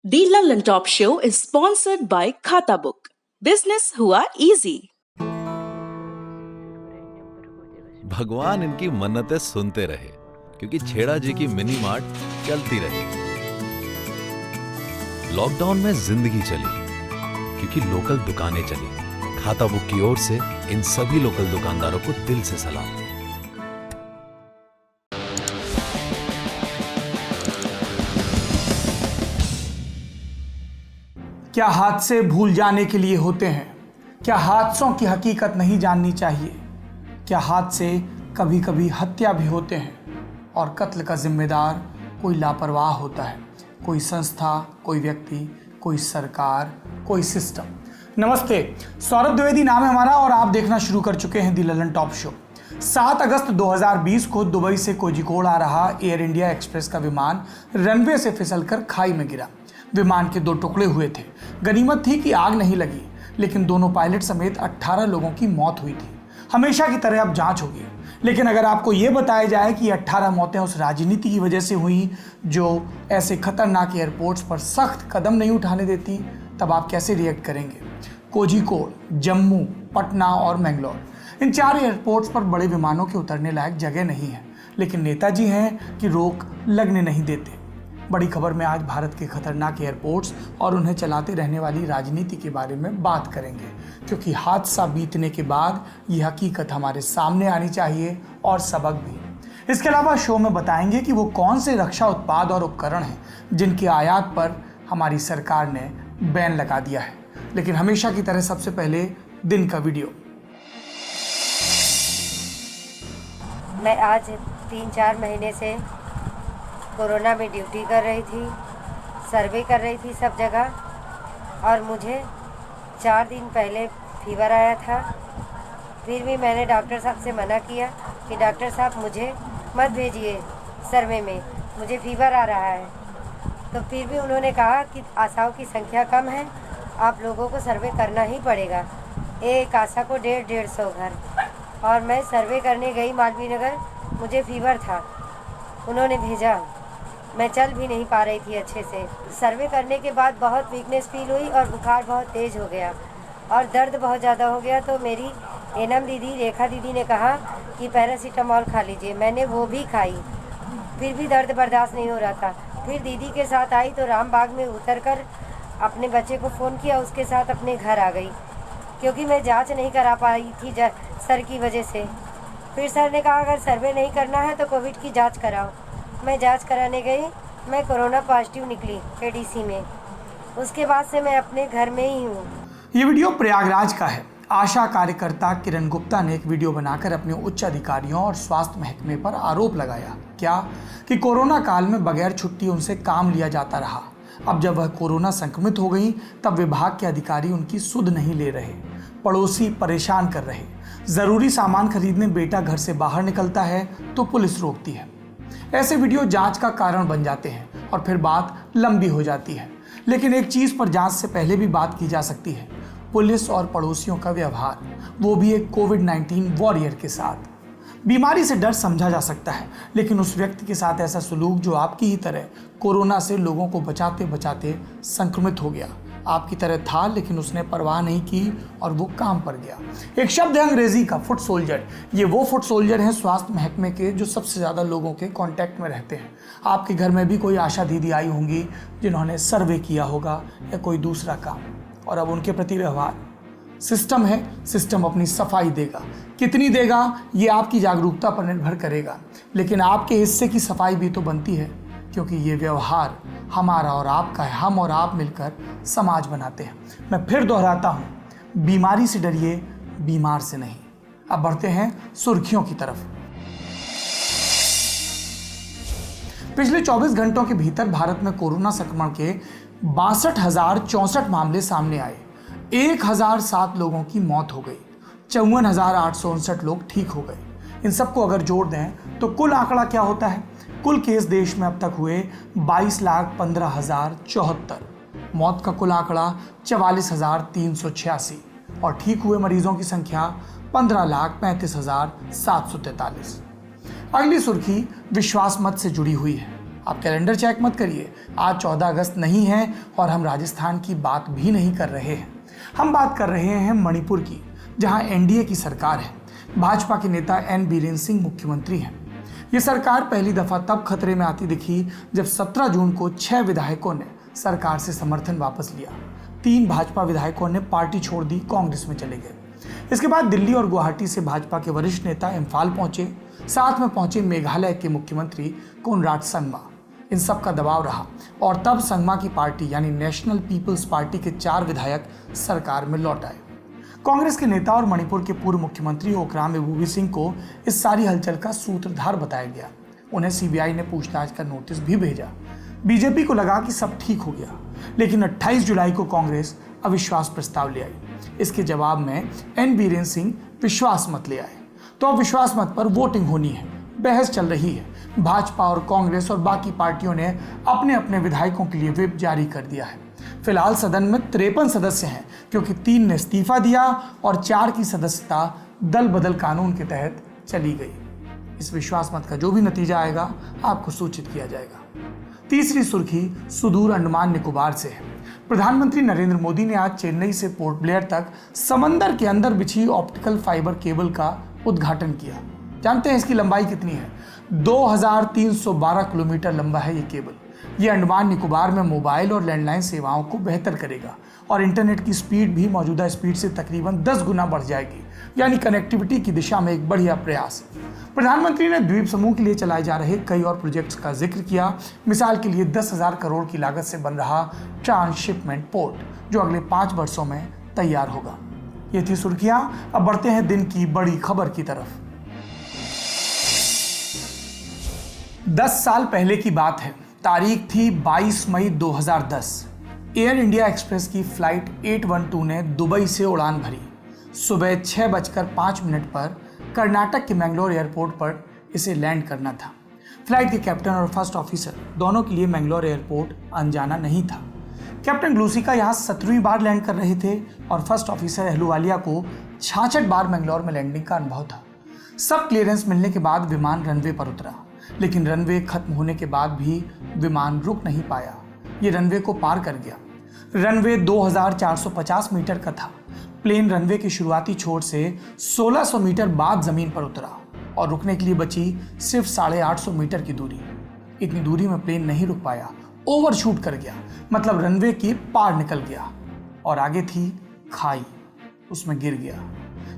The London Top Show is sponsored by Khata Book. Business हुआ easy. भगवान इनकी मन्नतें सुनते रहे क्योंकि छेड़ा जी की मिनी मार्ट चलती रही। लॉकडाउन में जिंदगी चली क्योंकि लोकल दुकानें चली। खाता बुक की ओर से इन सभी लोकल दुकानदारों को दिल से सलाम। क्या हादसे भूल जाने के लिए होते हैं? क्या हादसों की हकीकत नहीं जाननी चाहिए? क्या हादसे कभी कभी हत्या भी होते हैं और कत्ल का जिम्मेदार कोई लापरवाह होता है? कोई संस्था, कोई व्यक्ति, कोई सरकार, कोई सिस्टम। नमस्ते, सौरभ द्विवेदी नाम है हमारा और आप देखना शुरू कर चुके हैं दी लंदन टॉप शो। 7 अगस्त 2020 को दुबई से कोझिकोड आ रहा एयर इंडिया एक्सप्रेस का विमान रनवे से फिसलकर खाई में गिरा। विमान के 2 टुकड़े हुए थे। गनीमत थी कि आग नहीं लगी, लेकिन दोनों पायलट समेत 18 लोगों की मौत हुई थी। हमेशा की तरह अब जांच होगी, लेकिन अगर आपको ये बताया जाए कि 18 मौतें उस राजनीति की वजह से हुई जो ऐसे खतरनाक एयरपोर्ट्स पर सख्त कदम नहीं उठाने देती, तब आप कैसे रिएक्ट करेंगे? कोझिकोड, जम्मू, पटना और मैंगलोर, इन 4 एयरपोर्ट्स पर बड़े विमानों के उतरने लायक जगह नहीं है, लेकिन नेताजी हैं कि रोक लगने नहीं देते। बड़ी खबर में आज भारत के खतरनाक एयरपोर्ट्स और उन्हें चलाते रहने वाली राजनीति के बारे में बात करेंगे, क्योंकि हादसा बीतने के बाद ये हकीकत हमारे सामने आनी चाहिए और सबक भी। इसके अलावा शो में बताएंगे कि वो कौन से रक्षा उत्पाद और उपकरण हैं जिनके आयात पर हमारी सरकार ने बैन लगा दिया है। लेकिन हमेशा की तरह सबसे पहले दिन का वीडियो। मैं आज 3-4 महीने से कोरोना में ड्यूटी कर रही थी, सर्वे कर रही थी सब जगह, और मुझे 4 दिन पहले फीवर आया था। फिर भी मैंने डॉक्टर साहब से मना किया कि डॉक्टर साहब मुझे मत भेजिए सर्वे में, मुझे फीवर आ रहा है। तो फिर भी उन्होंने कहा कि आशाओं की संख्या कम है, आप लोगों को सर्वे करना ही पड़ेगा। एक आशा को 150 घर, और मैं सर्वे करने गई मालवीय नगर, मुझे फीवर था, उन्होंने भेजा, मैं चल भी नहीं पा रही थी अच्छे से। सर्वे करने के बाद बहुत वीकनेस फील हुई और बुखार बहुत तेज़ हो गया और दर्द बहुत ज़्यादा हो गया। तो मेरी एनम दीदी, रेखा दीदी ने कहा कि पैरासीटामॉल खा लीजिए। मैंने वो भी खाई, फिर भी दर्द बर्दाश्त नहीं हो रहा था। फिर दीदी के साथ आई तो रामबाग में उतरकर अपने बच्चे को फ़ोन किया, उसके साथ अपने घर आ गई, क्योंकि मैं जाँच नहीं करा पाई थी सर की वजह से। फिर सर ने कहा अगर सर्वे नहीं करना है तो कोविड की जांच कराओ। मैं जांच कराने गई, मैं कोरोना पॉजिटिव निकली एडीसी में। उसके बाद से मैं अपने घर में ही हूँ। ये वीडियो प्रयागराज का है। आशा कार्यकर्ता किरण गुप्ता ने एक वीडियो बनाकर अपने उच्च अधिकारियों और स्वास्थ्य महकमे पर आरोप लगाया क्या कि कोरोना काल में बगैर छुट्टी उनसे काम लिया जाता रहा। अब जब वह कोरोना संक्रमित हो गई तब विभाग के अधिकारी उनकी सुध नहीं ले रहे, पड़ोसी परेशान कर रहे। जरूरी सामान खरीदने बेटा घर से बाहर निकलता है तो पुलिस रोकती है। ऐसे वीडियो जांच का कारण बन जाते हैं और फिर बात लंबी हो जाती है। लेकिन एक चीज पर जांच से पहले भी बात की जा सकती है, पुलिस और पड़ोसियों का व्यवहार, वो भी एक कोविड-19 वॉरियर के साथ। बीमारी से डर समझा जा सकता है, लेकिन उस व्यक्ति के साथ ऐसा सलूक जो आपकी ही तरह कोरोना से लोगों को बचाते बचाते संक्रमित हो गया, आपकी तरह था लेकिन उसने परवाह नहीं की और वो काम पर गया। एक शब्द है अंग्रेजी का, फुट सोल्जर। ये वो फुट सोल्जर हैं स्वास्थ्य महकमे के जो सबसे ज़्यादा लोगों के कांटेक्ट में रहते हैं। आपके घर में भी कोई आशा दीदी आई होंगी जिन्होंने सर्वे किया होगा या कोई दूसरा काम, और अब उनके प्रति व्यवहार। सिस्टम है, सिस्टम अपनी सफाई देगा, कितनी देगा ये आपकी जागरूकता पर निर्भर करेगा, लेकिन आपके हिस्से की सफाई भी तो बनती है, क्योंकि ये व्यवहार हमारा और आपका है। हम और आप मिलकर समाज बनाते हैं। मैं फिर दोहराता हूँ, बीमारी से डरिए, बीमार से नहीं। अब बढ़ते हैं सुर्खियों की तरफ। पिछले 24 घंटों के भीतर भारत में कोरोना संक्रमण के 62,064 मामले सामने आए। 1007 लोगों की मौत हो गई, 54,859 लोग ठीक हो गए। इन सबको अगर जोड़ दें तो कुल आंकड़ा क्या होता है? कुल केस देश में अब तक हुए 22,15,074, मौत का कुल आंकड़ा 44,386 और ठीक हुए मरीजों की संख्या 15,35,743। अगली सुर्खी विश्वास मत से जुड़ी हुई है। आप कैलेंडर चेक मत करिए, आज 14 अगस्त नहीं है और हम राजस्थान की बात भी नहीं कर रहे हैं। हम बात कर रहे हैं मणिपुर की, जहां एनडीए की सरकार है। भाजपा के नेता एन बीरेन सिंह मुख्यमंत्री हैं। ये सरकार पहली दफा तब खतरे में आती दिखी जब 17 जून को 6 विधायकों ने सरकार से समर्थन वापस लिया। 3 भाजपा विधायकों ने पार्टी छोड़ दी, कांग्रेस में चले गए। इसके बाद दिल्ली और गुवाहाटी से भाजपा के वरिष्ठ नेता इम्फाल पहुंचे, साथ में पहुंचे मेघालय के मुख्यमंत्री कोनराड संगमा। इन सब का दबाव रहा और तब संगमा की पार्टी यानी नेशनल पीपल्स पार्टी के 4 विधायक सरकार में लौट आए। कांग्रेस के नेता और मणिपुर के पूर्व मुख्यमंत्री ओकराम एबुबी सिंह को इस सारी हलचल का सूत्रधार बताया गया। उन्हें सीबीआई ने पूछताछ का नोटिस भी भेजा। बीजेपी को लगा कि सब ठीक हो गया, लेकिन 28 जुलाई को कांग्रेस अविश्वास प्रस्ताव ले आई। इसके जवाब में एन बीरेन सिंह विश्वास मत ले आए। तो अब विश्वास मत पर वोटिंग होनी है, बहस चल रही है। भाजपा और कांग्रेस और बाकी पार्टियों ने अपने अपने विधायकों के लिए व्हिप जारी कर दिया है। फिलहाल सदन में 53 सदस्य हैं, क्योंकि 3 ने इस्तीफा दिया और 4 की सदस्यता दल बदल कानून के तहत चली गई। इस विश्वास मत का जो भी नतीजा आएगा आपको सूचित किया जाएगा। तीसरी सुर्खी सुदूर अंडमान निकोबार से है। प्रधानमंत्री नरेंद्र मोदी ने आज चेन्नई से पोर्ट ब्लेयर तक समंदर के अंदर बिछी ऑप्टिकल फाइबर केबल का उद्घाटन किया। जानते हैं इसकी लंबाई कितनी है? 2312 किलोमीटर लंबा है ये केबल। ये अंडमान निकोबार में मोबाइल और लैंडलाइन सेवाओं को बेहतर करेगा और इंटरनेट की स्पीड भी मौजूदा स्पीड से तकरीबन 10 गुना बढ़ जाएगी, यानी कनेक्टिविटी की दिशा में एक बढ़िया प्रयास। प्रधानमंत्री ने द्वीप समूह के लिए चलाए जा रहे कई और प्रोजेक्ट्स का जिक्र किया। मिसाल के लिए 10,000 करोड़ की लागत से बन रहा ट्रांसशिपमेंट पोर्ट, जो अगले 5 वर्षों में तैयार होगा। ये थी सुर्खियां। अब बढ़ते हैं दिन की बड़ी खबर की तरफ। 10 साल पहले की बात है। तारीख थी 22 मई 2010। एयर इंडिया एक्सप्रेस की फ्लाइट 812 ने दुबई से उड़ान भरी। सुबह 6:05 पर कर्नाटक के मैंगलोर एयरपोर्ट पर इसे लैंड करना था। फ्लाइट के कैप्टन और फर्स्ट ऑफिसर दोनों के लिए मैंगलोर एयरपोर्ट अनजाना नहीं था। कैप्टन ग्लूसिका यहाँ 17वीं बार लैंड कर रहे थे और फर्स्ट ऑफिसर अहलूवालिया को 66 बार मैंगलोर में लैंडिंग का अनुभव था। सब क्लियरेंस मिलने के बाद विमान रनवे पर उतरा, लेकिन रनवे खत्म होने के बाद भी विमान रुक नहीं पाया। ये रनवे को पार कर गया। रनवे 2450 मीटर का था। प्लेन रनवे की शुरुआती छोर से 1600 मीटर बाद जमीन पर उतरा और रुकने के लिए बची सिर्फ 850 मीटर की दूरी। इतनी दूरी में प्लेन नहीं रुक पाया, ओवरशूट कर गया, मतलब रनवे के पार निकल गया और आगे थी खाई, उसमें गिर गया।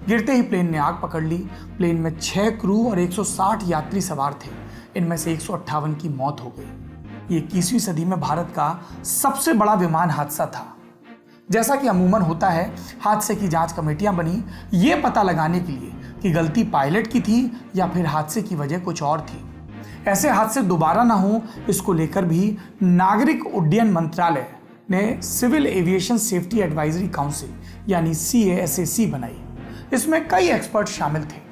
गिरते ही प्लेन ने आग पकड़ ली। प्लेन में 6 क्रू और 160 यात्री सवार थे। इनमें से 158 की मौत हो गई। ये 21वीं सदी में भारत का सबसे बड़ा विमान हादसा था। जैसा कि अमूमन होता है, हादसे की जांच कमेटियां बनी ये पता लगाने के लिए कि गलती पायलट की थी या फिर हादसे की वजह कुछ और थी। ऐसे हादसे दोबारा ना हो, इसको लेकर भी नागरिक उड्डयन मंत्रालय ने civil aviation safety advisory council यानी CASAC बनाई। इसमें कई एक्सपर्ट शामिल थे।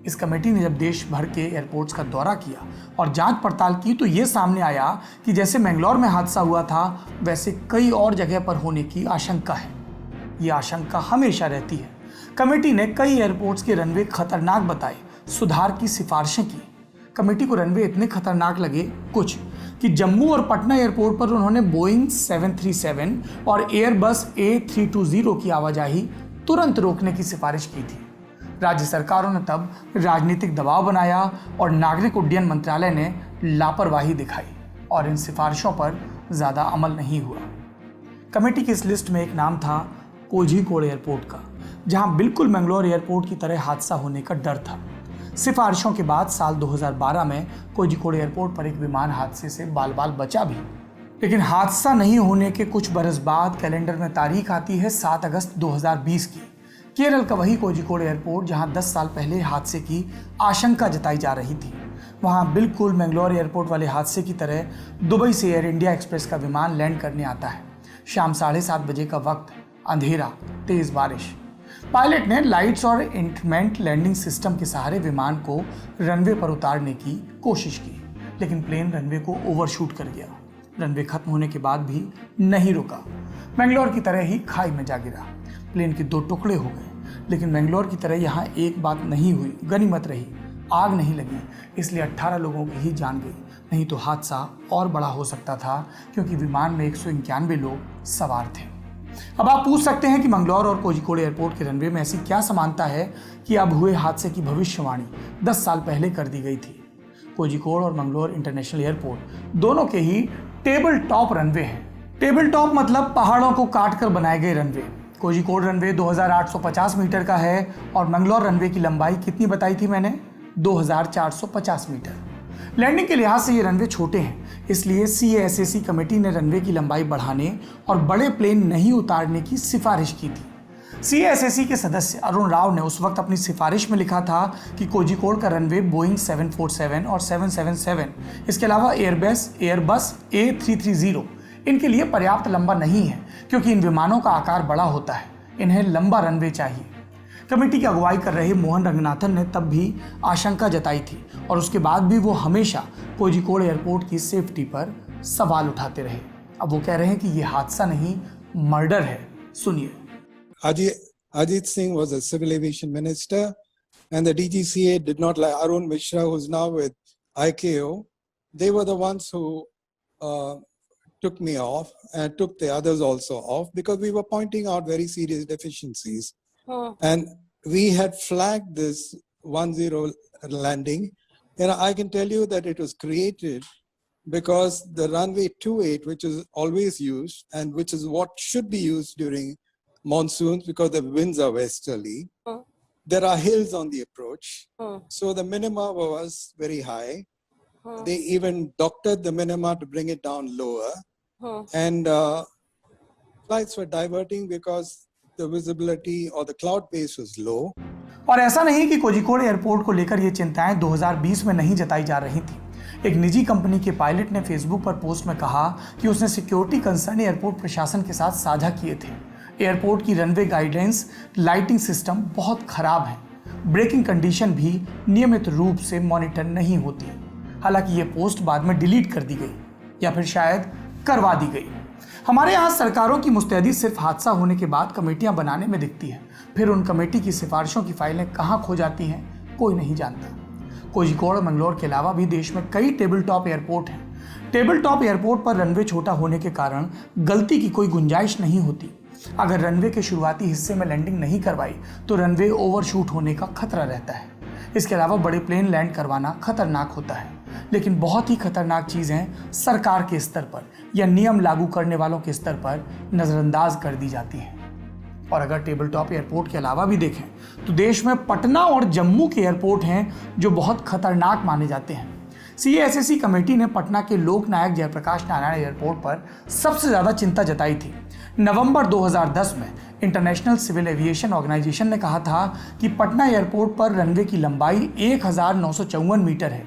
इस कमेटी ने जब देश भर के एयरपोर्ट्स का दौरा किया और जांच पड़ताल की तो ये सामने आया कि जैसे मैंगलोर में हादसा हुआ था, वैसे कई और जगह पर होने की आशंका है। ये आशंका हमेशा रहती है। कमेटी ने कई एयरपोर्ट्स के रनवे खतरनाक बताए, सुधार की सिफारिशें की। कमेटी को रनवे इतने खतरनाक लगे कुछ कि जम्मू और पटना एयरपोर्ट पर उन्होंने बोइंग 737 और एयरबस A320 की आवाजाही तुरंत रोकने की सिफारिश की थी। राज्य सरकारों ने तब राजनीतिक दबाव बनाया और नागरिक उड्डयन मंत्रालय ने लापरवाही दिखाई और इन सिफारिशों पर ज़्यादा अमल नहीं हुआ। कमेटी की इस लिस्ट में एक नाम था कोझीकोड एयरपोर्ट का, जहां बिल्कुल मैंगलोर एयरपोर्ट की तरह हादसा होने का डर था। सिफारिशों के बाद साल 2012 में कोझीकोड एयरपोर्ट पर एक विमान हादसे से बाल बाल बचा भी, लेकिन हादसा नहीं होने के कुछ बरस बाद कैलेंडर में तारीख आती है 7 अगस्त 2020 की। केरल का वही कोझीकोड एयरपोर्ट जहां 10 साल पहले हादसे की आशंका जताई जा रही थी, वहां बिल्कुल मैंगलोर एयरपोर्ट वाले हादसे की तरह दुबई से एयर इंडिया एक्सप्रेस का विमान लैंड करने आता है। शाम 7:30 बजे का वक्त, अंधेरा, तेज बारिश। पायलट ने लाइट्स और इंस्ट्रूमेंट लैंडिंग सिस्टम के सहारे विमान को रनवे पर उतारने की कोशिश की, लेकिन प्लेन रनवे को ओवरशूट कर गया। रनवे खत्म होने के बाद भी नहीं रुका, मैंगलोर की तरह ही खाई में जा गिरा। प्लेन के 2 टुकड़े हो गए, लेकिन मैंगलोर की तरह यहाँ एक बात नहीं हुई, गनीमत रही, आग नहीं लगी, इसलिए 18 लोगों की ही जान गई। नहीं तो हादसा और बड़ा हो सकता था, क्योंकि विमान में 191 लोग सवार थे। अब आप पूछ सकते हैं कि मंगलौर और कोझिकोड एयरपोर्ट के रनवे में ऐसी क्या समानता है कि अब हुए हादसे की भविष्यवाणी 10 साल पहले कर दी गई थी। कोझिकोड और मंगलौर इंटरनेशनल एयरपोर्ट दोनों के ही टेबल टॉप रनवे हैं। टेबल टॉप मतलब पहाड़ों को काट कर बनाए गए रनवे। कोझिकोड रनवे 2850 मीटर का है और मंगलौर रनवे की लंबाई कितनी बताई थी मैंने? 2450 मीटर। लैंडिंग के लिहाज से ये रनवे छोटे हैं, इसलिए CASAC कमेटी ने रनवे की लंबाई बढ़ाने और बड़े प्लेन नहीं उतारने की सिफारिश की थी। CASAC के सदस्य अरुण राव ने उस वक्त अपनी सिफारिश में लिखा था कि कोझिकोड का रनवे बोइंग 747 और 777, इसके अलावा एयरबस A330 इनके लिए पर्याप्त लंबा नहीं है, क्योंकि इन विमानों का आकार बड़ा होता है, इन्हें लंबा रनवे चाहिए। कमेटी की अगुवाई कर रहे मोहन रंगनाथन ने तब भी आशंका जताई थी और उसके बाद भी वो हमेशा कोझिकोड एयरपोर्ट की सेफ्टी पर सवाल उठाते रहे। अब वो कह रहे हैं कि ये हादसा नहीं, मर्डर है। सुनिए। Ajit Singh was a civil aviation minister, and the DGCA did not like Arun Mishra, who's now with ICAO. They were the ones who took me off and took the others also off, because we were pointing out very serious deficiencies. And we had flagged this 1-0 landing. I can tell you that it was created because the runway 28, which is always used and which is what should be used during monsoons because the winds are westerly, there are hills on the approach. So the minima was very high. They even doctored the minima to bring it down lower. And flights were diverting because the visibility or the cloud base was low. और ऐसा नहीं कि Kozhikode airport को लेकर ये चिंताएं 2020 में नहीं जताई जा रही थी। एक निजी कंपनी के पायलट ने फेसबुक पर पोस्ट में कहा कि उसने सिक्योरिटी कंसर्न एयरपोर्ट प्रशासन के साथ साझा किए थे। एयरपोर्ट की रनवे गाइडेंस, लाइटिंग सिस्टम बहुत खराब है। ब्रेकिंग कंडीशन भी नियमित रूप से मॉनिटर नहीं होती। हालांकि ये पोस्ट बाद में डिलीट कर दी गई या फिर शायद करवा दी गई। हमारे यहाँ सरकारों की मुस्तैदी सिर्फ हादसा होने के बाद कमेटियां बनाने में दिखती है, फिर उन कमेटी की सिफारिशों की फाइलें कहाँ खो जाती हैं कोई नहीं जानता। कोझिकोड और मंगलौर के अलावा भी देश में कई टेबल टॉप एयरपोर्ट हैं। टेबल टॉप एयरपोर्ट पर रनवे छोटा होने के कारण गलती की कोई गुंजाइश नहीं होती। अगर रनवे के शुरुआती हिस्से में लैंडिंग नहीं करवाई तो रनवे ओवरशूट होने का खतरा रहता है। इसके अलावा बड़े प्लेन लैंड करवाना खतरनाक होता है, लेकिन बहुत ही खतरनाक चीज़ें सरकार के स्तर पर या नियम लागू करने वालों के स्तर पर नज़रअंदाज कर दी जाती हैं। और अगर टेबल टॉप एयरपोर्ट के अलावा भी देखें तो देश में पटना और जम्मू के एयरपोर्ट हैं जो बहुत खतरनाक माने जाते हैं। CASAC कमेटी ने पटना के लोकनायक जयप्रकाश नारायण एयरपोर्ट पर सबसे ज़्यादा चिंता जताई थी। नवंबर 2010 में इंटरनेशनल सिविल एविएशन ऑर्गेनाइजेशन ने कहा था कि पटना एयरपोर्ट पर रनवे की लंबाई 1954 मीटर है।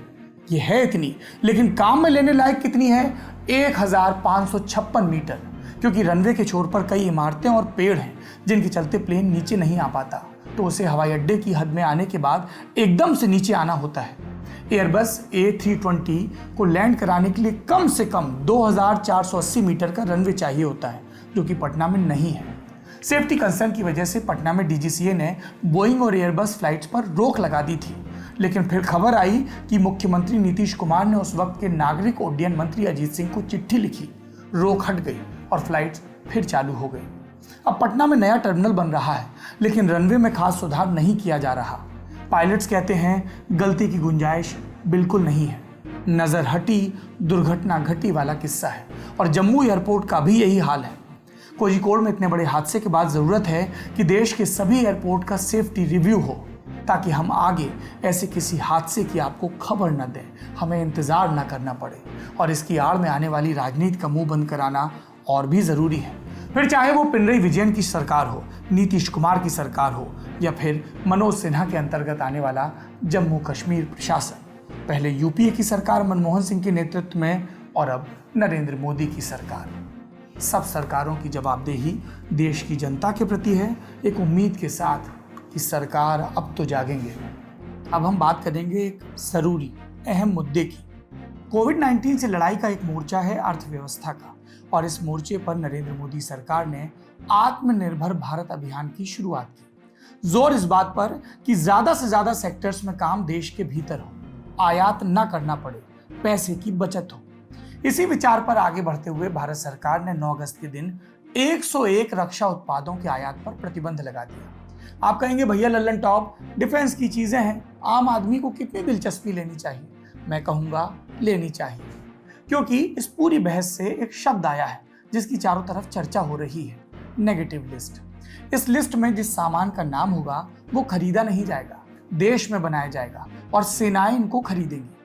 ये है इतनी, लेकिन काम में लेने लायक कितनी है? 1556 मीटर, क्योंकि रनवे के छोर पर कई इमारतें और पेड़ हैं जिनके चलते प्लेन नीचे नहीं आ पाता, तो उसे हवाई अड्डे की हद में आने के बाद एकदम से नीचे आना होता है। एयरबस A320 को लैंड कराने के लिए कम से कम 2480 मीटर का रनवे चाहिए होता है, जो कि पटना में नहीं है। सेफ्टी कंसर्न की वजह से पटना में DGCA ने बोइंग और एयरबस फ्लाइट्स पर रोक लगा दी थी, लेकिन फिर खबर आई कि मुख्यमंत्री नीतीश कुमार ने उस वक्त के नागरिक उड्डयन मंत्री अजीत सिंह को चिट्ठी लिखी, रोक हट गई और फ्लाइट्स फिर चालू हो गई। अब पटना में नया टर्मिनल बन रहा है, लेकिन रनवे में खास सुधार नहीं किया जा रहा। पायलट्स कहते हैं गलती की गुंजाइश बिल्कुल नहीं है। नज़र हटी दुर्घटना घटी वाला किस्सा है, और जम्मू एयरपोर्ट का भी यही हाल है। कोझिकोड में इतने बड़े हादसे के बाद ज़रूरत है कि देश के सभी एयरपोर्ट का सेफ्टी रिव्यू हो, ताकि हम आगे ऐसे किसी हादसे की आपको खबर न दें, हमें इंतज़ार न करना पड़े। और इसकी आड़ में आने वाली राजनीति का मुंह बंद कराना और भी ज़रूरी है, फिर चाहे वो पिनरई विजयन की सरकार हो, नीतीश कुमार की सरकार हो, या फिर मनोज सिन्हा के अंतर्गत आने वाला जम्मू कश्मीर प्रशासन। पहले UPA की सरकार मनमोहन सिंह के नेतृत्व में, और अब नरेंद्र मोदी की सरकार। सब सरकारों की जवाबदेही देश की जनता के प्रति है, एक उम्मीद के साथ कि सरकार अब तो जागेंगे। अब हम बात करेंगे एक ज़रूरी अहम मुद्दे की। कोविड-19 से लड़ाई का एक मोर्चा है अर्थव्यवस्था का, और इस मोर्चे पर नरेंद्र मोदी सरकार ने आत्मनिर्भर भारत अभियान की शुरुआत की। जोर इस बात पर कि ज़्यादा से ज़्यादा सेक्टर्स में काम देश के भीतर हो, आयात ना करना पड़े, पैसे की बचत हो। इसी विचार पर आगे बढ़ते हुए भारत सरकार ने 9 अगस्त के दिन 101 रक्षा उत्पादों के आयात पर प्रतिबंध लगा दिया। आप कहेंगे भैया लल्लन टॉप, डिफेंस की चीजें हैं, आम आदमी को कितनी दिलचस्पी लेनी चाहिए? मैं कहूंगा लेनी चाहिए, क्योंकि इस पूरी बहस से एक शब्द आया है जिसकी चारों तरफ चर्चा हो रही है, नेगेटिव लिस्ट। इस लिस्ट में जिस सामान का नाम होगा वो खरीदा नहीं जाएगा, देश में बनाया जाएगा और सेनाएं इनको खरीदेंगी।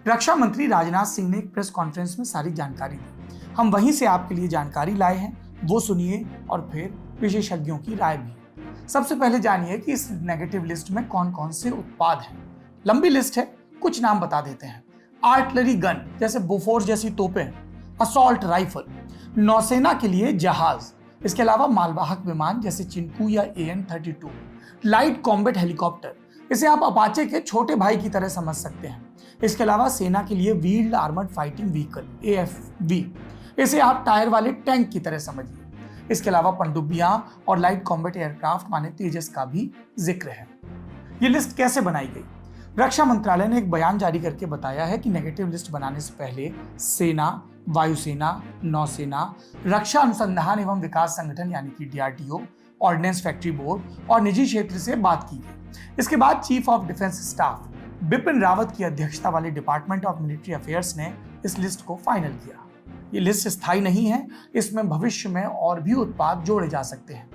रक्षा मंत्री राजनाथ सिंह ने एक प्रेस कॉन्फ्रेंस में सारी जानकारी दी। हम वहीं से आपके लिए जानकारी लाए हैं, वो सुनिए और फिर विशेषज्ञों की राय भी। सबसे पहले जानिए कि इस नेगेटिव लिस्ट में कौन कौन से उत्पाद हैं। लंबी लिस्ट है, कुछ नाम बता देते हैं। आर्टिलरी गन जैसे बोफोर्स जैसी तोपें, असॉल्ट राइफल, नौसेना के लिए जहाज, इसके अलावा मालवाहक विमान जैसे चिनकू या AN-32, लाइट कॉम्बैट हेलीकॉप्टर, इसे आप अपाचे के छोटे भाई की तरह समझ सकते हैं। इसके अलावा सेना के लिए wheeled armoured fighting vehicle AFV, इसे आप टायर वाले टैंक की तरह समझिए। इसके अलावा पनडुब्बियां और लाइट कॉम्बैट एयरक्राफ्ट माने तेजस का भी जिक्र है। ये लिस्ट कैसे बनाई गई? रक्षा मंत्रालय ने एक बयान जारी करके बताया है कि नेगेटिव लिस्ट बनाने से पहले सेना, वायुसेना, नौसेना, रक्षा अनुसंधान एवं विकास संगठन यानी कि DRDO, ऑर्डिनेंस फैक्ट्री बोर्ड और निजी क्षेत्र से बात की गई। इसके बाद chief of defence staff Bipin Rawat की अध्यक्षता वाले डिपार्टमेंट ऑफ मिलिट्री अफेयर्स ने इस लिस्ट को फाइनल किया। ये लिस्ट स्थायी नहीं है, इसमें भविष्य में और भी उत्पाद जोड़े जा सकते हैं।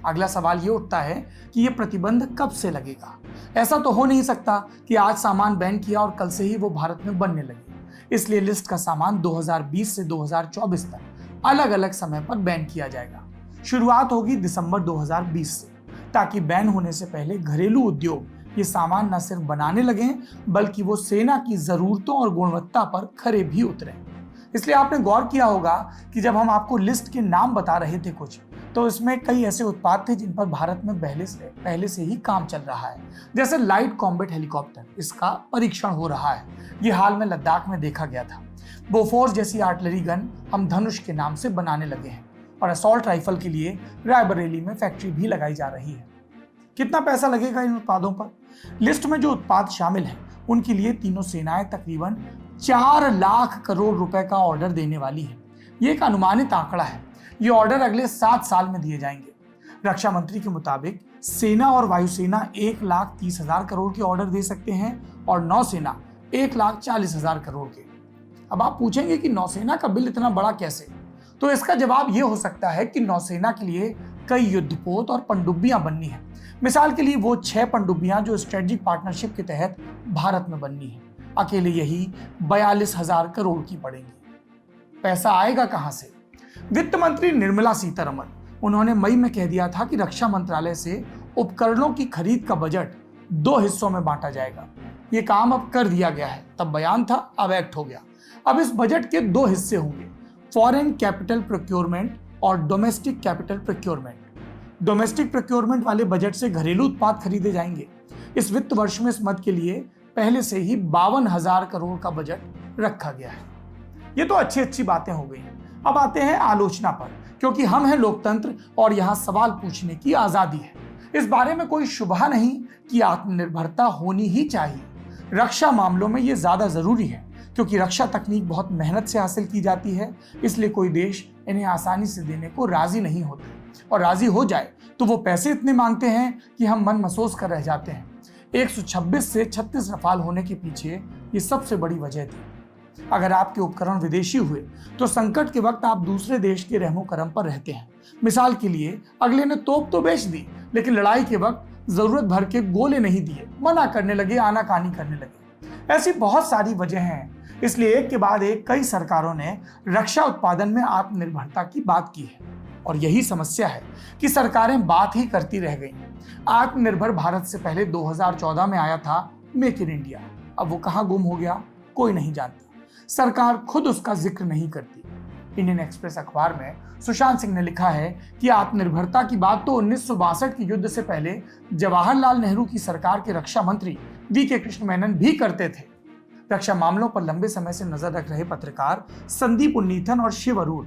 अगला सवाल ये उठता है कि ये प्रतिबंध कब से लगेगा? ऐसा तो हो नहीं सकता कि आज सामान बैन किया और कल से ही वो भारत में बनने लगे। इसलिए लिस्ट का सामान 2020 से 2024 तक अलग अलग समय पर बैन किया जाएगा। शुरुआत होगी दिसंबर 2020 से, ताकि बैन होने से पहले घरेलू उद्योग ये सामान न सिर्फ बनाने लगें बल्कि वो सेना की जरूरतों और गुणवत्ता पर खरे भी उतरें। इसलिए आपने गौर किया होगा कि जब हम आपको लिस्ट के नाम बता रहे थे कुछ, तो इसमें कई ऐसे उत्पाद थे जिन पर भारत में पहले से ही काम चल रहा है। जैसे लाइट कॉम्बैट हेलीकॉप्टर, इसका परीक्षण हो रहा है, ये हाल में लद्दाख में देखा गया था। बोफोर्स जैसी आर्टिलरी गन हम धनुष के नाम से बनाने लगे हैं और असॉल्ट राइफल के लिए रायबरेली में फैक्ट्री भी लगाई जा रही है। कितना पैसा लगेगा इन उत्पादों पर? लिस्ट में जो उत्पाद शामिल हैं उनके लिए तीनों सेनाएं तकरीबन 4 लाख करोड़ रुपए का ऑर्डर देने वाली है। ये एक अनुमानित आंकड़ा है। ये ऑर्डर अगले 7 साल में दिए जाएंगे। रक्षा मंत्री के मुताबिक सेना और वायुसेना 1,30,000 करोड़ के ऑर्डर दे सकते हैं और नौसेना 1,40,000 करोड़ के। अब आप पूछेंगे कि नौसेना का बिल इतना बड़ा कैसे? तो इसका जवाब ये हो सकता है कि नौसेना के लिए कई युद्धपोत और पनडुब्बियां बननी है। मिसाल के लिए वो 6 पनडुब्बियां जो स्ट्रेटेजिक पार्टनरशिप के तहत भारत में बननी है, अकेले यही 42,000 करोड़ की पड़ेंगी। पैसा आएगा कहां से? वित्त मंत्री निर्मला सीतारमण, उन्होंने मई में कह दिया था कि रक्षा मंत्रालय से उपकरणों की खरीद का बजट 2 हिस्सों में बांटा जाएगा। ये काम अब कर दिया गया है, तब बयान था, अब एक्ट हो गया। अब इस बजट के 2 हिस्से होंगे, फॉरेन कैपिटल प्रोक्योरमेंट और domestic capital procurement. Domestic procurement वाले बजट से घरेलू उत्पाद खरीदे जाएंगे। इस वित्त वर्ष में इस मद के लिए पहले से ही 52,000 करोड़ का बजट रखा गया है। ये तो अच्छी बातें हो गई। अब आते हैं आलोचना पर, क्योंकि हम हैं लोकतंत्र और यहाँ सवाल पूछने की आजादी है। इस बारे में कोई शुबहा नहीं कि आत्मनिर्भरता होनी ही चाहिए। रक्षा मामलों में ये ज्यादा जरूरी है, क्योंकि रक्षा तकनीक बहुत मेहनत से हासिल की जाती है, इसलिए कोई देश इन्हें आसानी से देने को राजी नहीं होता, और राजी हो जाए तो वो पैसे इतने मांगते हैं कि हम मन महसूस कर रह जाते हैं। 126 से 36 रफाल होने के पीछे ये सबसे बड़ी वजह थी। अगर आपके उपकरण विदेशी हुए तो संकट के वक्त आप दूसरे देश के रहमो करम पर रहते हैं। मिसाल के लिए अगले ने तोप तो बेच दी, लेकिन लड़ाई के वक्त जरूरत भर के गोले नहीं दिए, मना करने लगे, आनाकानी करने लगे। ऐसी बहुत सारी वजह हैं। इसलिए एक के बाद एक कई सरकारों ने रक्षा उत्पादन में आत्मनिर्भरता की बात की है, और यही समस्या है कि सरकारें बात ही करती रह गईं। आत्मनिर्भर भारत से पहले 2014 में आया था मेक इन इंडिया। अब वो कहां गुम हो गया, कोई नहीं जानता। सरकार खुद उसका जिक्र नहीं करती। इंडियन एक्सप्रेस अखबार में सुशांत सिंह ने लिखा है कि आत्मनिर्भरता की बात तो 1962 के युद्ध से पहले जवाहरलाल नेहरू की सरकार के रक्षा मंत्री वी.के. कृष्ण मेनन भी करते थे। रक्षा मामलों पर लंबे समय से नजर रख रहे पत्रकार संदीप उन्नीथन और शिव अरूर,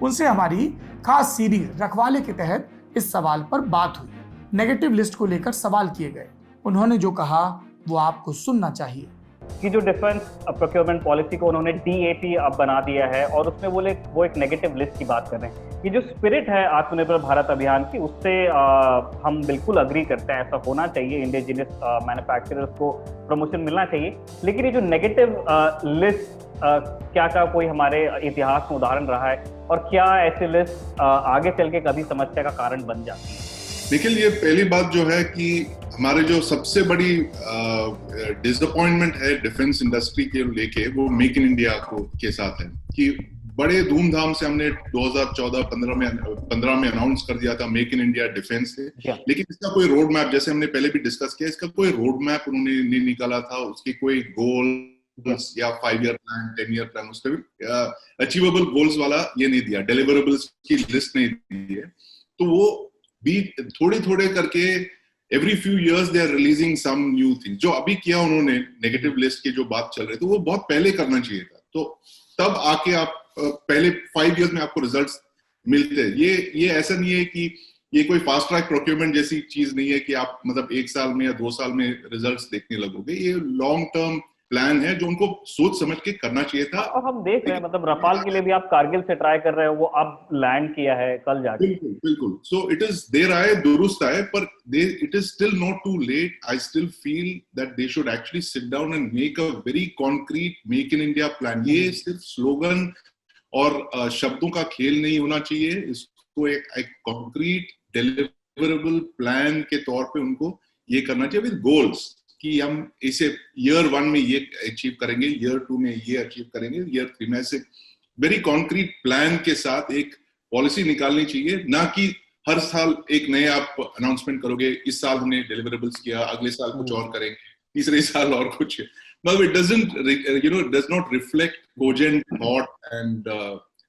उनसे हमारी खास सीरीज रखवाले के तहत इस सवाल पर बात हुई। नेगेटिव लिस्ट को लेकर सवाल किए गए। उन्होंने जो कहा वो आपको सुनना चाहिए। कि जो डिफेंस प्रोक्योरमेंट पॉलिसी को उन्होंने DAP अब बना दिया है और उसमें वो एक नेगेटिव लिस्ट की बात कर रहे हैं। ये जो स्पिरिट है आत्मनिर्भर भारत अभियान की, उससे हम बिल्कुल अग्री करते हैं, ऐसा होना चाहिए, इंडिजिनियस मैन्युफैक्चरर्स को प्रमोशन मिलना चाहिए। लेकिन ये जो नेगेटिव लिस्ट क्या कोई हमारे इतिहास में उदाहरण रहा है और क्या ऐसे लिस्ट आगे चल के कभी समस्या का कारण बन जाती है? निखिल, ये पहली बात जो है कि हमारे जो सबसे बड़ी डिसअपॉइंटमेंट है डिफेंस इंडस्ट्री के लेके, वो मेक इन इंडिया के साथ है कि बड़े धूमधाम से हमने 2014-15 में अनाउंस कर दिया था मेक इन इंडिया डिफेंस से, लेकिन इसका कोई रोड मैप, जैसे हमने पहले भी डिस्कस किया, इसका कोई रोड मैप उन्होंने नहीं निकाला था, उसकी कोई गोल या 5 ईयर प्लान, 10 ईयर प्लान, उसके अचीवेबल गोल्स वाला ये नहीं दिया, डिलीवरेबल्स की लिस्ट नहीं दी है। तो वो भी थोड़े करके every few years they are releasing some new thing. जो अभी किया उन्होंने नेगेटिव लिस्ट की जो बात चल रही थी, वो बहुत पहले करना चाहिए था, तो तब आके आप पहले 5 इयर्स में आपको रिजल्ट्स मिलते हैं। ये ऐसा नहीं है कि ये कोई फास्ट ट्रैक प्रोक्योरमेंट जैसी चीज नहीं है कि आप मतलब 1 साल में या 2 साल में रिजल्ट्स देखने लगोगे। ये लॉन्ग टर्म प्लान है जो उनको सोच समझ के करना चाहिए था। और हम देख रहे हैं, मतलब रफाल के लिए भी आप कारगिल से ट्राई कर रहे हो, वो अब लैंड किया है कल जाके। बिल्कुल। सो इट इज देर आए दुरुस्त आए, पर it is still not too late. I still feel that they should actually sit down and make a very concrete make in India plan. ये सिर्फ स्लोगन और शब्दों का खेल नहीं होना चाहिए, इसको एक कॉन्क्रीट डिलीवरेबल प्लान के तौर पे उनको ये करना चाहिए विद गोल्स कि हम इसे ईयर 1 में ये अचीव करेंगे, ईयर 2 में ये अचीव करेंगे, ईयर 3 में। ऐसे वेरी कॉन्क्रीट प्लान के साथ एक पॉलिसी निकालनी चाहिए, ना कि हर साल एक नए आप अनाउंसमेंट करोगे, इस साल हमने डिलीवरेबल्स किया, अगले साल कुछ और करेंगे, तीसरे साल और कुछ। मतलब it doesn't, it does not reflect cogent thought and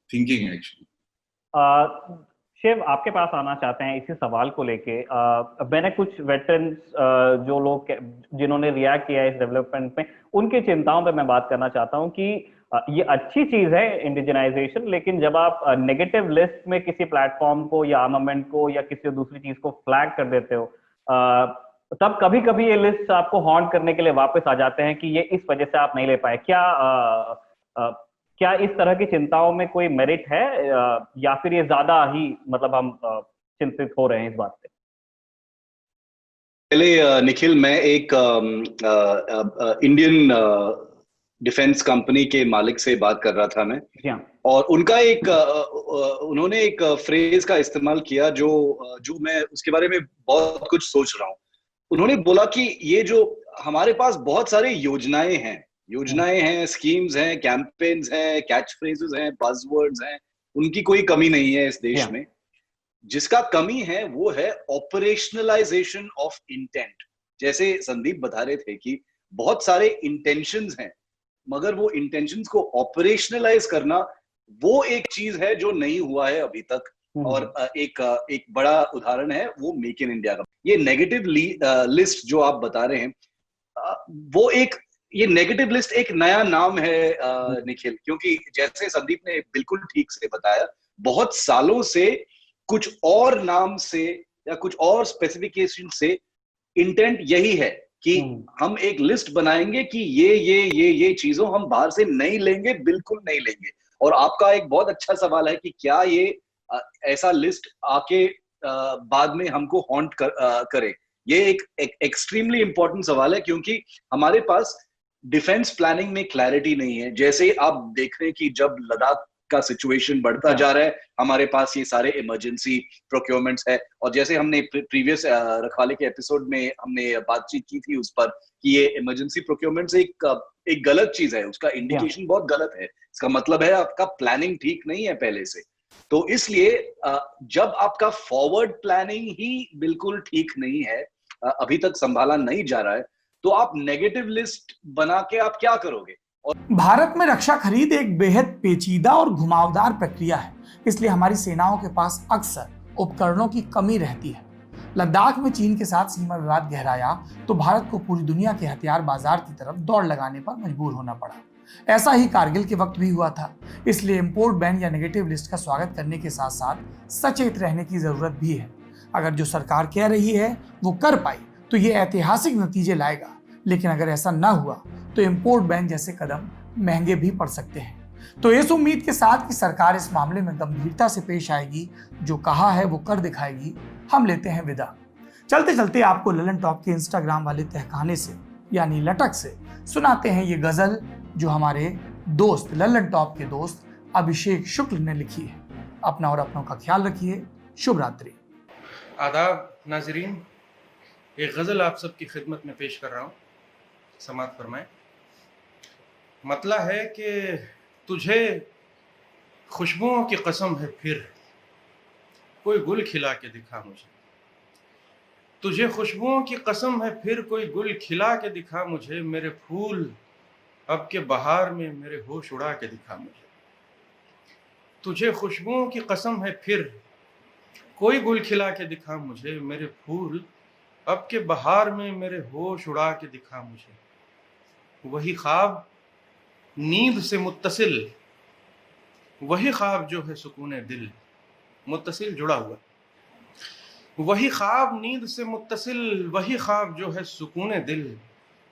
thinking actually. Shiv, आपके पास आना चाहते हैं इसी सवाल को लेके। मैंने कुछ वेटरन्स जो लोग जिन्होंने रिएक्ट किया है इस डेवलपमेंट में, उनकी चिंताओं पे मैं बात करना चाहता हूं कि ये अच्छी चीज है इंडिजिनाइजेशन, लेकिन जब आप नेगेटिव लिस्ट में किसी प्लेटफॉर्म को या आर्मामेंट को या किसी दूसरी चीज को फ्लैग कर देते हो, तब कभी कभी ये लिस्ट आपको हॉन्ट करने के लिए वापस आ जाते हैं कि ये इस वजह से आप नहीं ले पाए। क्या इस तरह की चिंताओं में कोई मेरिट है या फिर ये ज्यादा ही मतलब हम चिंतित हो रहे हैं इस बात पे? पहले निखिल, मैं एक इंडियन डिफेंस कंपनी के मालिक से बात कर रहा था मैं, और उनका उन्होंने एक फ्रेज का इस्तेमाल किया जो मैं उसके बारे में बहुत कुछ सोच रहा हूँ। उन्होंने बोला कि ये जो हमारे पास बहुत सारे योजनाएं हैं, स्कीम्स हैं, कैंपेन्स हैं, कैच फ्रेजेस हैं, बज़वर्ड्स हैं, उनकी कोई कमी नहीं है इस देश में। जिसका कमी है वो है ऑपरेशनलाइजेशन ऑफ इंटेंट। जैसे संदीप बता रहे थे कि बहुत सारे इंटेंशंस हैं, मगर वो इंटेंशंस को ऑपरेशनलाइज करना वो एक चीज है जो नहीं हुआ है अभी तक। और एक बड़ा उदाहरण है वो मेक इन इंडिया का। ये नेगेटिव लिस्ट जो आप बता रहे हैं, ये नेगेटिव लिस्ट एक नया नाम है निखिल, क्योंकि जैसे संदीप ने बिल्कुल ठीक से बताया, बहुत सालों से कुछ और नाम से या कुछ और स्पेसिफिकेशन से इंटेंट यही है कि हम एक लिस्ट बनाएंगे कि ये चीजों हम बाहर से नहीं लेंगे, बिल्कुल नहीं लेंगे। और आपका एक बहुत अच्छा सवाल है कि क्या ये ऐसा लिस्ट आके बाद में हमको हॉन्ट करे। ये एक एक्सट्रीमली इंपॉर्टेंट सवाल है, क्योंकि हमारे पास डिफेंस प्लानिंग में क्लैरिटी नहीं है। जैसे आप देख रहे हैं कि जब लद्दाख का सिचुएशन बढ़ता जा रहा है, हमारे पास ये सारे इमरजेंसी प्रोक्योरमेंट्स है, और जैसे हमने प्रीवियस रखवाले के एपिसोड में हमने बातचीत की थी उस पर कि ये इमरजेंसी प्रोक्योरमेंट्स एक गलत चीज है, उसका इंडिकेशन बहुत गलत है। इसका मतलब है आपका प्लानिंग ठीक नहीं है पहले से। तो इसलिए जब आपका फॉरवर्ड प्लानिंग ही बिल्कुल ठीक नहीं है, अभी तक संभाला नहीं जा रहा है, तो आप नेगेटिव लिस्ट बना के आप क्या करोगे? भारत में रक्षा खरीद एक बेहद पेचीदा और घुमावदार प्रक्रिया है, इसलिए हमारी सेनाओं के पास अक्सर उपकरणों की कमी रहती है। लद्दाख में चीन के साथ सीमा विवाद गहराया तो भारत को पूरी दुनिया के हथियार बाजार की तरफ दौड़ लगाने पर मजबूर होना पड़ा। ऐसा ही कारगिल के वक्त भी हुआ था। इसलिए इंपोर्ट बैन या नेगेटिव लिस्ट का स्वागत करने के साथ साथ सचेत रहने की जरूरत भी है। अगर जो सरकार कह रही है वो कर पाई तो ये ऐतिहासिक नतीजे लाएगा, लेकिन अगर ऐसा ना हुआ तो इंपोर्ट बैन जैसे कदम महंगे भी पड़ सकते हैं। तो इस उम्मीद के साथ कि सरकार इस मामले में गंभीरता से पेश आएगी, जो कहा है वो कर दिखाएगी, हम लेते हैं विदा। चलते चलते आपको ललन टॉप के इंस्टाग्राम वाले तहखाने से यानी लटक से सुनाते हैं ये गजल जो हमारे दोस्त ललन टॉप के दोस्त अभिषेक शुक्ल ने लिखी है। अपना और अपनों का ख्याल रखिए। शुभ रात्रि। आदाब नाजरीन, एक गज़ल आप सबकी खिदमत में पेश कर रहा हूँ, समात फरमाएं। मतला है कि तुझे खुशबुओं की कसम है फिर कोई गुल खिला के दिखा मुझे। तुझे खुशबुओं की कसम है फिर कोई गुल खिला के दिखा मुझे। मेरे फूल अब के बहार में मेरे होश उड़ा के दिखा मुझे। तुझे खुशबुओं की कसम है फिर कोई गुल खिला के दिखा मुझे। मेरे फूल अब के बहार में मेरे होश उड़ा के दिखा मुझे। वही ख्वाब नींद से मुत्तसिल, वही ख्वाब जो है सुकून दिल, मुत्तसिल जुड़ा हुआ। वही ख्वाब नींद से मुत्तसिल, वही ख्वाब जो है सुकून दिल।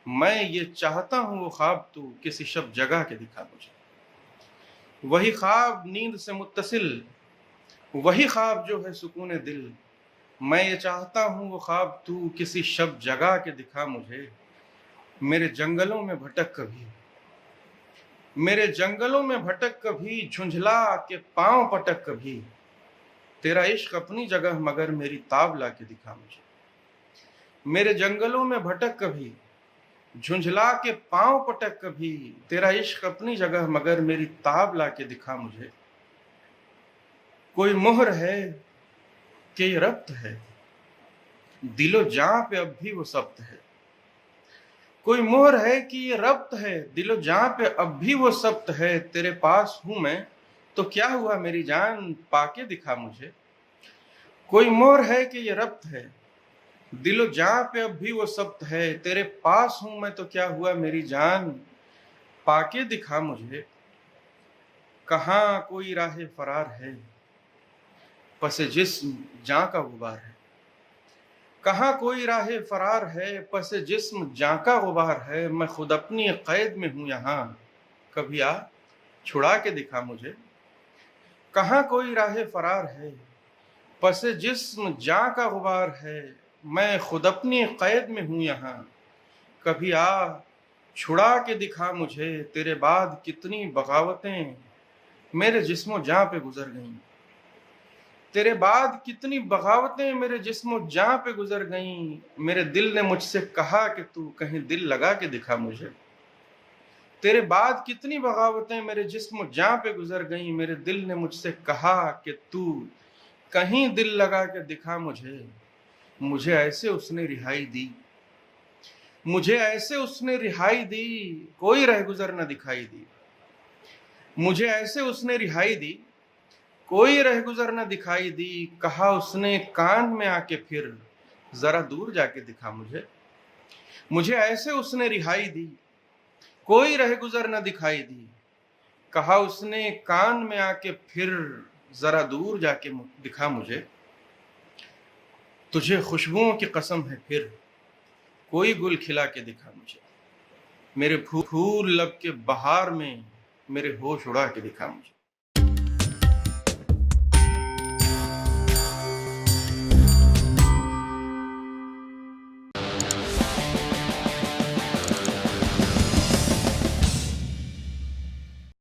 मैं ये चाहता हूँ वो ख्वाब तू किसी शब जगह के दिखा मुझे। वही ख्वाब नींद से मुत्तसिल, वही ख्वाब जो है सुकून दिल। मैं ये चाहता हूँ वो ख्वाब तू किसी शब जगह के दिखा मुझे। मेरे जंगलों में भटक कभी, मेरे जंगलों में भटक कभी, झुंझला के पांव पटक कभी। तेरा इश्क अपनी जगह मगर मेरी ताब ला के दिखा मुझे। मेरे जंगलों में भटक कभी, झुंझला के पांव पटक कभी। तेरा इश्क अपनी जगह मगर मेरी ताब ला के दिखा मुझे। कोई मोहर है कि ये रब्त है, दिलो जां पे अब भी वो सब्त है। कोई मोहर है कि ये रब्त है, दिलो जां पे अब भी वो सब्त है। तेरे पास हूं मैं तो क्या हुआ मेरी जान, पाके दिखा मुझे। कोई मोहर है कि ये रब्त है, दिलो जां पे अब भी वो सब्त है। तेरे पास हूं मैं तो क्या हुआ मेरी जान, पाके दिखा मुझे। कहाँ कोई राह फरार है, पसे जिस्म जां का गुबार है। कहाँ कोई राह फरार है, पसे जिस्म जां का गुबार है। मैं खुद अपनी कैद में हूँ यहाँ, कभी आ छुड़ा के दिखा मुझे। कहाँ कोई राह फरार है, पसे जिस्म जां का गुबार है। मैं खुद अपनी कैद में हूँ यहाँ, कभी आ छुड़ा के दिखा मुझे। तेरे बाद कितनी बगावतें मेरे जिस्मो जां पे गुजर गईं। तेरे बाद कितनी बगावतें मेरे जिस्मो जां पे गुजर गईं। मेरे दिल ने मुझसे कहा कि तू कहीं दिल लगा के दिखा मुझे। तेरे बाद कितनी बगावतें मेरे जिस्मो जां पे गुजर गईं। मेरे दिल ने मुझसे कहा कि तू कहीं दिल लगा के दिखा मुझे। मुझे ऐसे उसने रिहाई दी, मुझे ऐसे उसने रिहाई दी, कोई रहगुजर न दिखाई दी। मुझे ऐसे उसने रिहाई दी, कोई रहगुजर न दिखाई दी। कहा उसने कान में आके फिर जरा दूर जाके दिखा मुझे। मुझे ऐसे उसने रिहाई दी, कोई रहगुजर न दिखाई दी। कहा उसने कान में आके फिर जरा दूर जाके दिखा मुझे। तुझे खुशबुओं की कसम है फिर कोई गुल खिला के दिखा मुझे। मेरे फूल लब के बहार में मेरे होश उड़ा के दिखा मुझे।